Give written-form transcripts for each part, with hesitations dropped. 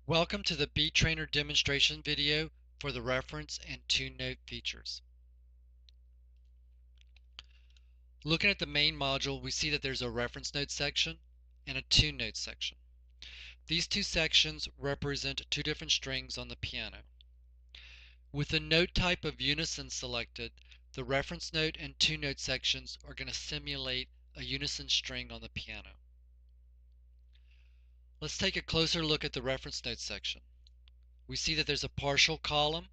Welcome to the Beat Trainer demonstration video for the reference and tune note features. Looking at the main module, we see that there's a reference note section and a tune note section. These two sections represent two different strings on the piano. With the note type of unison selected, the reference note and tune note sections are going to simulate a unison string on the piano. Let's take a closer look at the reference note section. We see that there's a partial column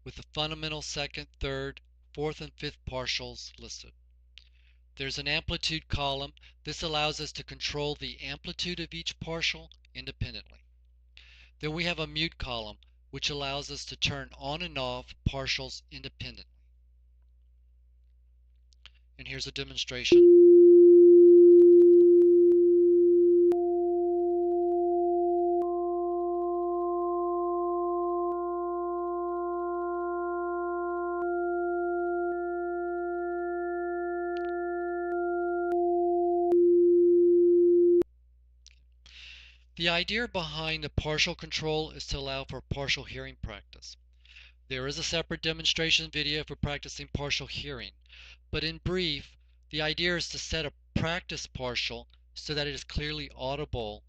with the fundamental second, third, fourth, and fifth partials listed. There's an amplitude column. This allows us to control the amplitude of each partial independently. Then we have a mute column, which allows us to turn on and off partials independently. And here's a demonstration. The idea behind the partial control is to allow for partial hearing practice. There is a separate demonstration video for practicing partial hearing, but in brief, the idea is to set a practice partial so that it is clearly audible,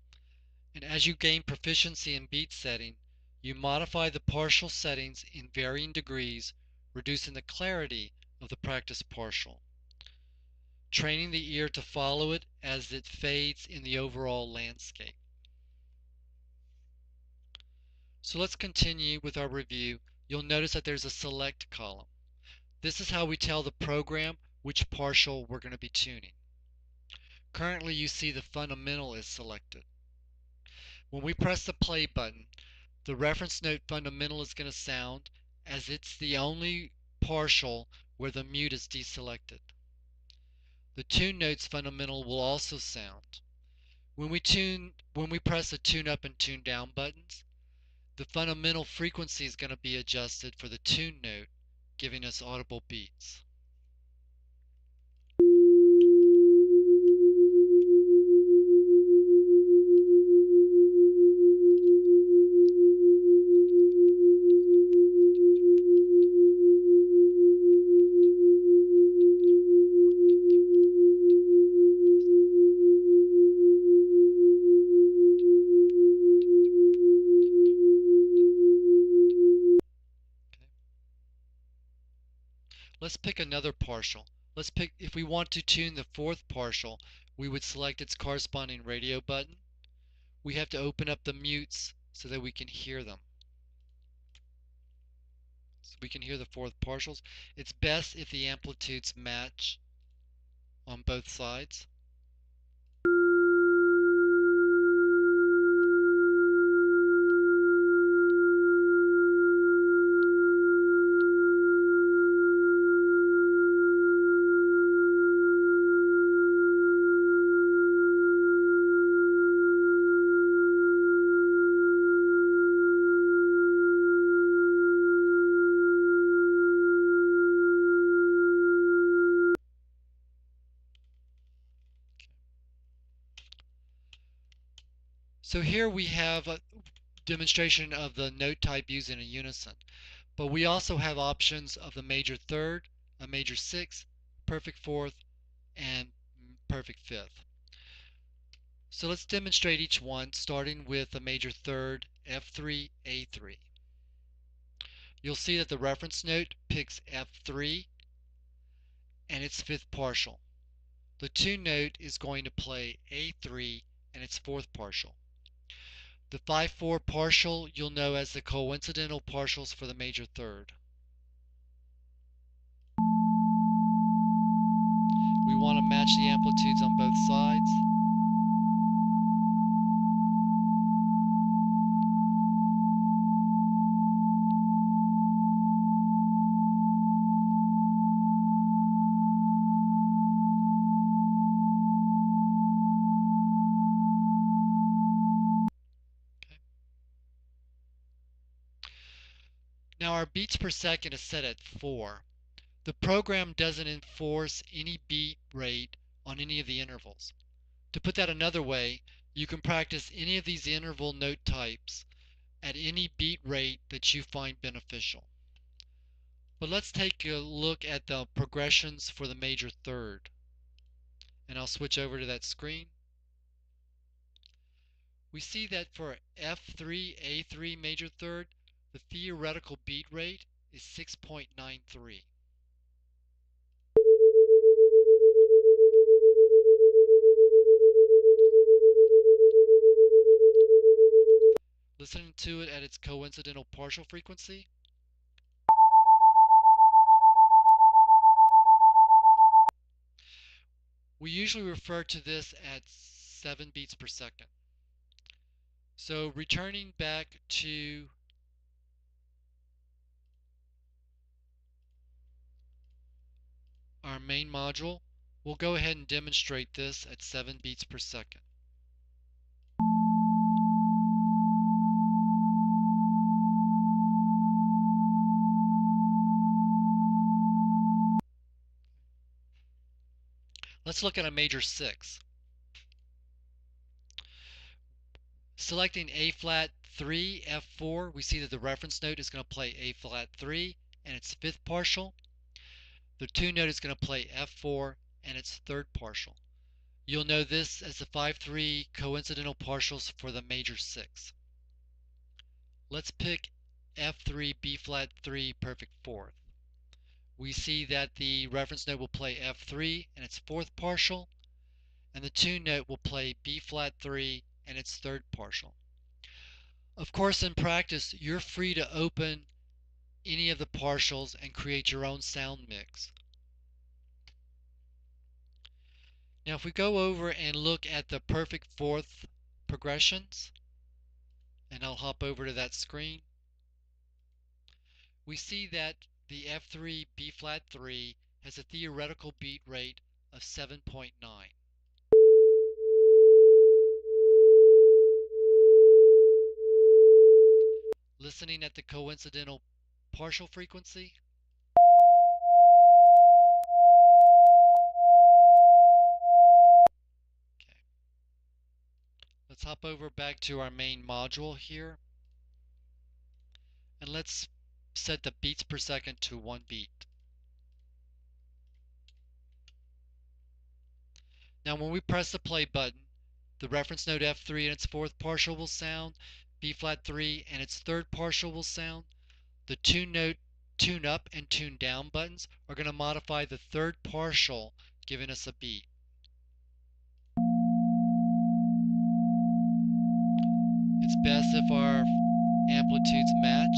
and as you gain proficiency in beat setting, you modify the partial settings in varying degrees, reducing the clarity of the practice partial, training the ear to follow it as it fades in the overall landscape. So let's continue with our review. You'll notice that there's a select column. This is how we tell the program which partial we're going to be tuning. Currently you see the fundamental is selected. When we press the play button, the reference note fundamental is going to sound as it's the only partial where the mute is deselected. The tune notes fundamental will also sound. When we press the tune up and tune down buttons, the fundamental frequency is going to be adjusted for the tune note, giving us audible beats. Let's pick another partial. If we want to tune the fourth partial, we would select its corresponding radio button. We have to open up the mutes so that we can hear them. So we can hear the fourth partials. It's best if the amplitudes match on both sides. So here we have a demonstration of the note type used in a unison, but we also have options of the major third, a major sixth, perfect fourth, and perfect fifth. So let's demonstrate each one, starting with the major third, F3, A3. You'll see that the reference note picks F3 and its fifth partial. The tune note is going to play A3 and its fourth partial. The 5/4 partial you'll know as the coincidental partials for the major third. We want to match the amplitudes on both sides. Now our beats per second is set at 4. The program doesn't enforce any beat rate on any of the intervals. To put that another way, you can practice any of these interval note types at any beat rate that you find beneficial. But let's take a look at the progressions for the major third. And I'll switch over to that screen. We see that for F3A3 major third, the theoretical beat rate is 6.93. Listening to it at its coincidental partial frequency. We usually refer to this at 7 beats per second. So returning back to our main module, we'll go ahead and demonstrate this at 7 beats per second. Let's look at a major 6. Selecting A flat 3, F4, we see that the reference note is going to play A flat 3 and its fifth partial. The tune note is going to play F4 and its third partial. You'll know this as the 5-3 coincidental partials for the major 6. Let's pick F3 B flat 3 perfect fourth. We see that the reference note will play F3 and its fourth partial, and the tune note will play B flat 3 and its third partial. Of course, in practice, you're free to open any of the partials and create your own sound mix. Now, if we go over and look at the perfect fourth progressions, and I'll hop over to that screen, we see that the F3 B flat 3 has a theoretical beat rate of 7.9. Listening at the coincidental partial frequency, okay. Let's hop over back to our main module here, and let's set the beats per second to 1 beat. Now when we press the play button, the reference note F3 and its fourth partial will sound, B flat 3 and its third partial will sound. The tune note, tune up and tune down buttons are going to modify the third partial, giving us a beat. It's best if our amplitudes match.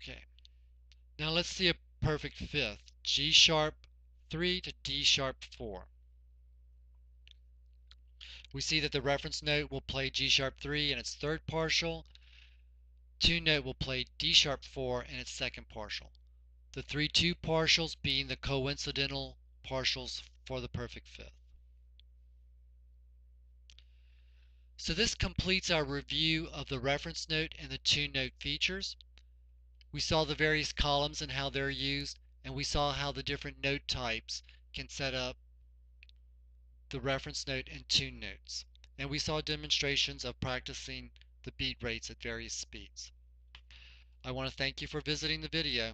Okay, now let's see a perfect fifth. G sharp 3 to D sharp 4. We see that the reference note will play G sharp 3 in its third partial. Tune note will play D sharp 4 in its second partial. The 3-2 partials being the coincidental partials for the perfect fifth. So this completes our review of the reference note and the tune note features. We saw the various columns and how they're used, and we saw how the different note types can set up the reference note and tune notes. And we saw demonstrations of practicing the beat rates at various speeds. I want to thank you for visiting the video.